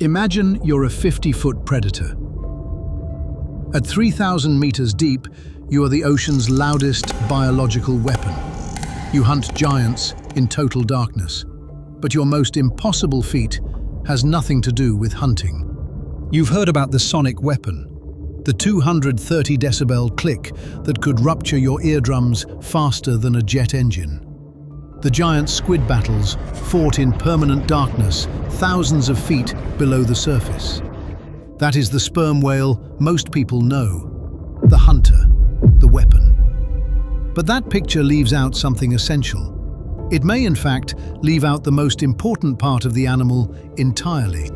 Imagine you're a 50-foot predator. At 3,000 meters deep, you are the ocean's loudest biological weapon. You hunt giants in total darkness. But your most impossible feat has nothing to do with hunting. You've heard about the sonic weapon, the 230 decibel click that could rupture your eardrums faster than a jet engine. The giant squid battles fought in permanent darkness, thousands of feet below the surface. That is the sperm whale most people know, the hunter, the weapon. But that picture leaves out something essential. It may, in fact, leave out the most important part of the animal entirely.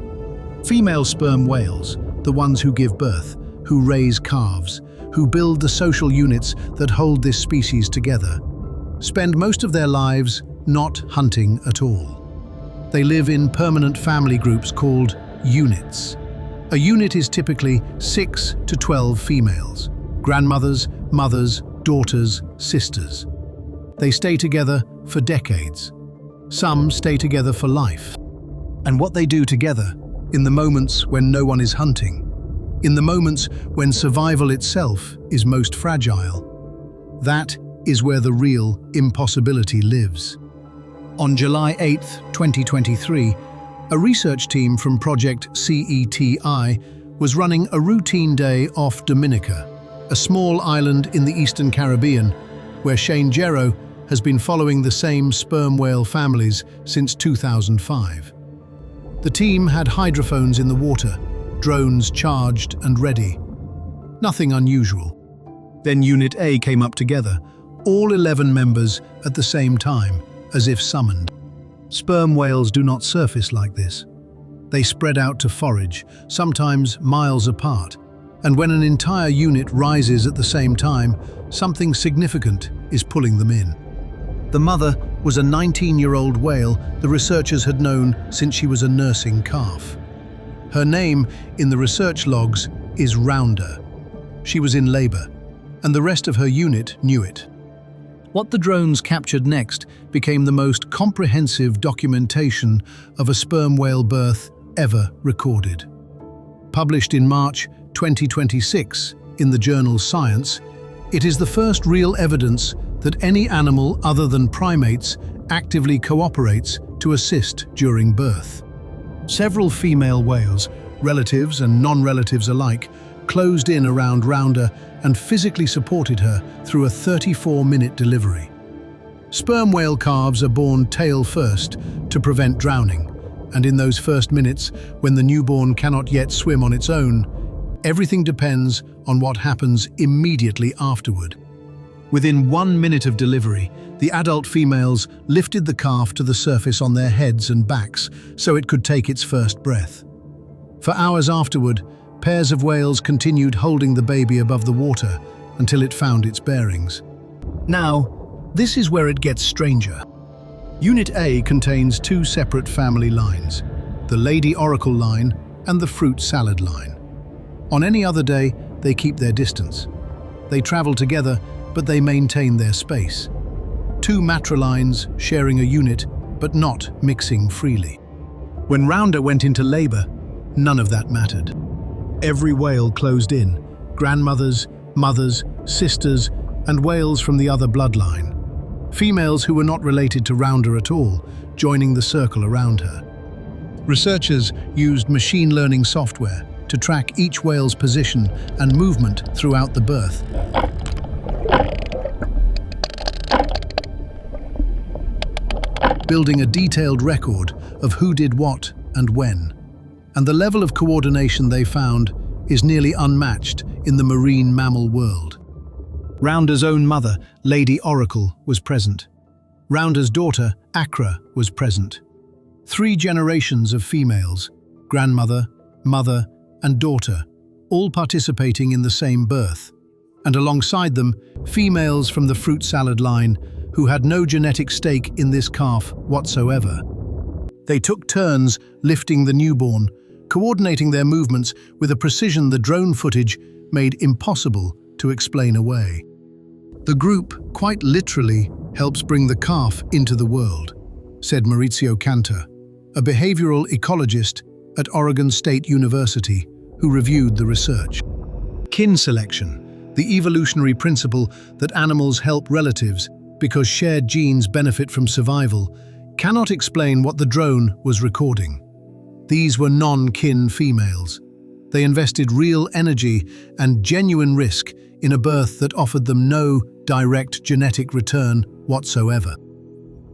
Female sperm whales, the ones who give birth, who raise calves, who build the social units that hold this species together, spend most of their lives not hunting at all. They live in permanent family groups called units. A unit is typically 6 to 12 females, grandmothers, mothers, daughters, sisters. They stay together for decades. Some stay together for life. And what they do together, in the moments when no one is hunting, in the moments when survival itself is most fragile, that is where the real impossibility lives. On July 8, 2023, a research team from Project CETI was running a routine day off Dominica, a small island in the Eastern Caribbean, where Shane Gero has been following the same sperm whale families since 2005. The team had hydrophones in the water, drones charged and ready. Nothing unusual. Then Unit A came up together, all 11 members at the same time, as if summoned. Sperm whales do not surface like this. They spread out to forage, sometimes miles apart. And when an entire unit rises at the same time, something significant is pulling them in. The mother was a 19-year-old whale the researchers had known since she was a nursing calf. Her name in the research logs is Rounder. She was in labor, and the rest of her unit knew it. What the drones captured next became the most comprehensive documentation of a sperm whale birth ever recorded. Published in March 2026 in the journal Science, it is the first real evidence that any animal other than primates actively cooperates to assist during birth. Several female whales, relatives and non-relatives alike, closed in around Rounder and physically supported her through a 34-minute delivery. Sperm whale calves are born tail first to prevent drowning, and in those first minutes, when the newborn cannot yet swim on its own, everything depends on what happens immediately afterward. Within 1 minute of delivery, the adult females lifted the calf to the surface on their heads and backs so it could take its first breath. For hours afterward, pairs of whales continued holding the baby above the water until it found its bearings. Now, this is where it gets stranger. Unit A contains 2 separate family lines, the Lady Oracle line and the Fruit Salad line. On any other day, they keep their distance. They travel together, but they maintain their space. 2 matrilines sharing a unit, but not mixing freely. When Rounder went into labor, none of that mattered. Every whale closed in, grandmothers, mothers, sisters, and whales from the other bloodline. Females who were not related to Rounder at all, joining the circle around her. Researchers used machine learning software to track each whale's position and movement throughout the birth. Building a detailed record of who did what and when. And the level of coordination they found is nearly unmatched in the marine mammal world. Rounder's own mother, Lady Oracle, was present. Rounder's daughter, Accra, was present. 3 generations of females, grandmother, mother, and daughter, all participating in the same birth. And alongside them, females from the Fruit Salad line who had no genetic stake in this calf whatsoever. They took turns lifting the newborn, coordinating their movements with a precision the drone footage made impossible to explain away. The group quite literally helps bring the calf into the world, said Maurizio Cantor, a behavioral ecologist at Oregon State University who reviewed the research. Kin selection, the evolutionary principle that animals help relatives because shared genes benefit from survival, cannot explain what the drone was recording. These were non-kin females. They invested real energy and genuine risk in a birth that offered them no direct genetic return whatsoever.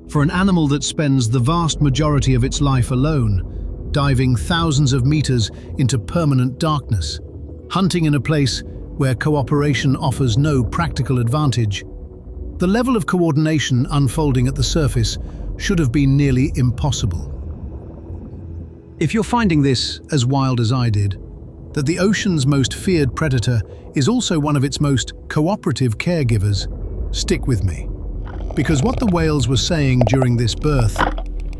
For an animal that spends the vast majority of its life alone, diving thousands of meters into permanent darkness, hunting in a place where cooperation offers no practical advantage, the level of coordination unfolding at the surface should have been nearly impossible. If you're finding this as wild as I did, that the ocean's most feared predator is also one of its most cooperative caregivers, stick with me. Because what the whales were saying during this birth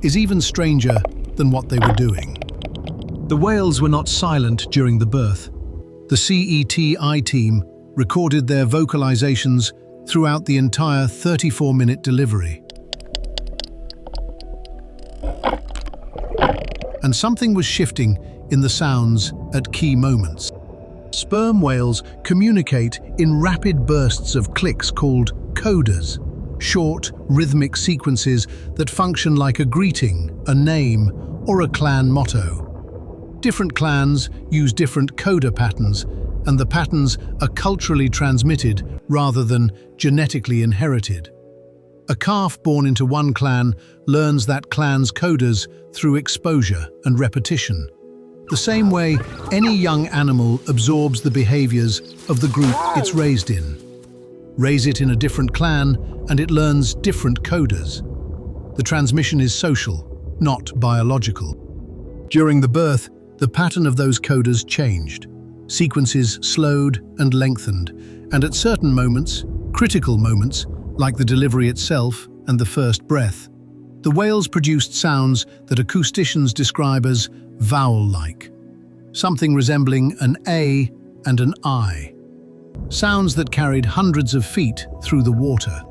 is even stranger than what they were doing. The whales were not silent during the birth. The CETI team recorded their vocalizations throughout the entire 34-minute delivery. And something was shifting in the sounds at key moments. Sperm whales communicate in rapid bursts of clicks called codas, short, rhythmic sequences that function like a greeting, a name, or a clan motto. Different clans use different coda patterns, and the patterns are culturally transmitted rather than genetically inherited. A calf born into one clan learns that clan's codas through exposure and repetition, the same way any young animal absorbs the behaviors of the group it's raised in. Raise it in a different clan and it learns different codas. The transmission is social, not biological. During the birth, the pattern of those codas changed. Sequences slowed and lengthened, and at certain moments, critical moments, like the delivery itself and the first breath, the whales produced sounds that acousticians describe as vowel-like, something resembling an A and an I, sounds that carried hundreds of feet through the water.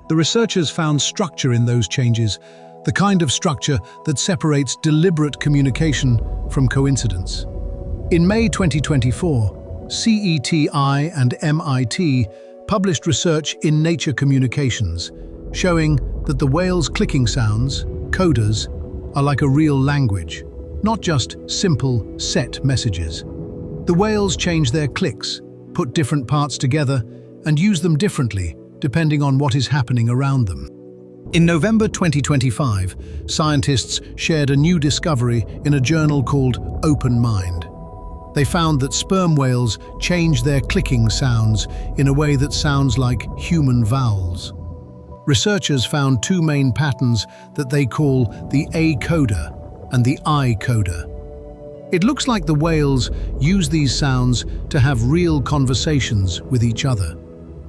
The researchers found structure in those changes, the kind of structure that separates deliberate communication from coincidence. In May 2024, CETI and MIT published research in Nature Communications, showing that the whales' clicking sounds, codas, are like a real language, not just simple, set messages. The whales change their clicks, put different parts together, and use them differently depending on what is happening around them. In November 2025, scientists shared a new discovery in a journal called Open Mind. They found that sperm whales change their clicking sounds in a way that sounds like human vowels. Researchers found two main patterns that they call the A coda and the I coda. It looks like the whales use these sounds to have real conversations with each other.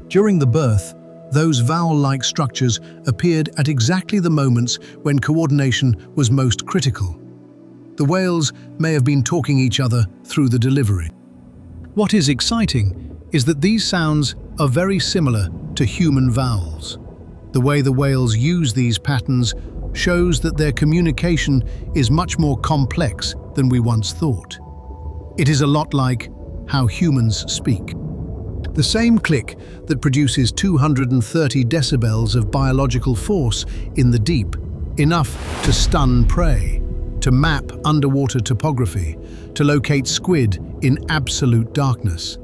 During the birth, those vowel-like structures appeared at exactly the moments when coordination was most critical. The whales may have been talking each other through the delivery. What is exciting is that these sounds are very similar to human vowels. The way the whales use these patterns shows that their communication is much more complex than we once thought. It is a lot like how humans speak. The same click that produces 230 decibels of biological force in the deep, enough to stun prey, to map underwater topography, to locate squid in absolute darkness,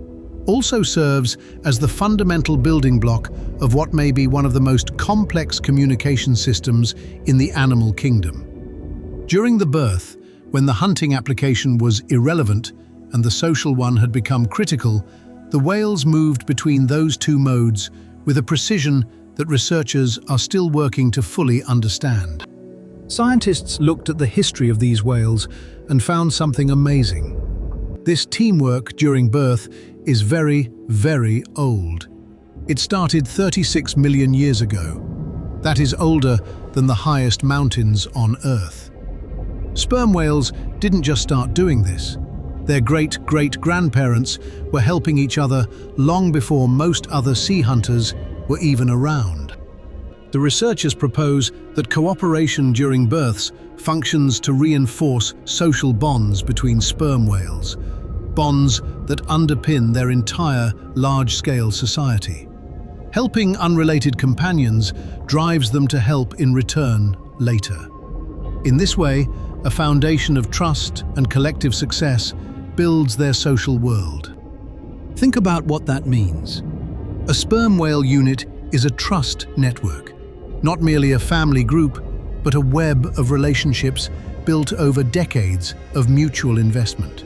also serves as the fundamental building block of what may be one of the most complex communication systems in the animal kingdom. During the birth, when the hunting application was irrelevant and the social one had become critical, the whales moved between those two modes with a precision that researchers are still working to fully understand. Scientists looked at the history of these whales and found something amazing. This teamwork during birth is very, very old. It started 36 million years ago. That is older than the highest mountains on Earth. Sperm whales didn't just start doing this. Their great-great-grandparents were helping each other long before most other sea hunters were even around. The researchers propose that cooperation during births functions to reinforce social bonds between sperm whales, bonds that underpin their entire large-scale society. Helping unrelated companions drives them to help in return later. In this way, a foundation of trust and collective success builds their social world. Think about what that means. A sperm whale unit is a trust network, not merely a family group, but a web of relationships built over decades of mutual investment.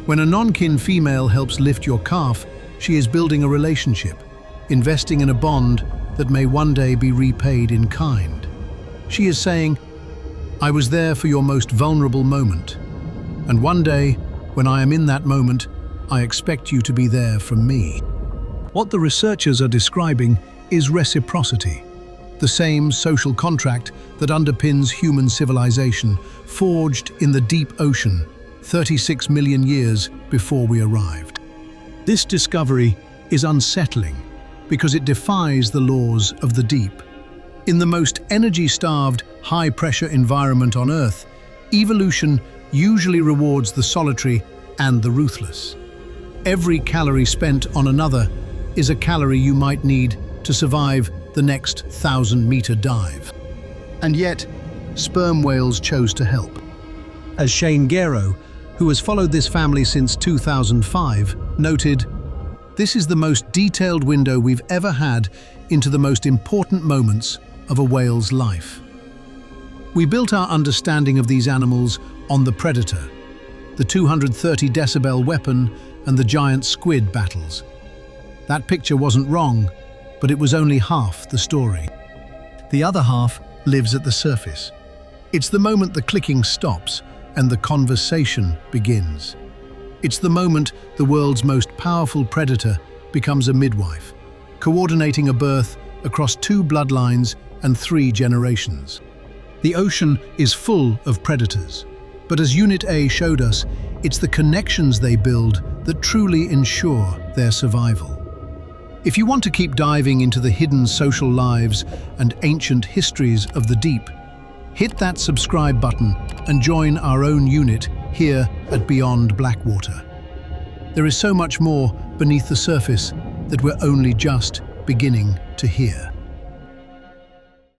When a non-kin female helps lift your calf, she is building a relationship, investing in a bond that may one day be repaid in kind. She is saying, "I was there for your most vulnerable moment, and one day, when I am in that moment, I expect you to be there for me." What the researchers are describing is reciprocity, the same social contract that underpins human civilization, forged in the deep ocean 36 million years before we arrived. This discovery is unsettling because it defies the laws of the deep. In the most energy-starved, high-pressure environment on Earth, evolution usually rewards the solitary and the ruthless. Every calorie spent on another is a calorie you might need to survive the next 1,000-meter dive. And yet, sperm whales chose to help. As Shane Guerrero, who has followed this family since 2005, noted, "This is the most detailed window we've ever had into the most important moments of a whale's life." We built our understanding of these animals on the predator, the 230 decibel weapon and the giant squid battles. That picture wasn't wrong, but it was only half the story. The other half lives at the surface. It's the moment the clicking stops and the conversation begins. It's the moment the world's most powerful predator becomes a midwife, coordinating a birth across 2 bloodlines and 3 generations. The ocean is full of predators, but as Unit A showed us, it's the connections they build that truly ensure their survival. If you want to keep diving into the hidden social lives and ancient histories of the deep, hit that subscribe button and join our own unit here at Beyond Blackwater. There is so much more beneath the surface that we're only just beginning to hear.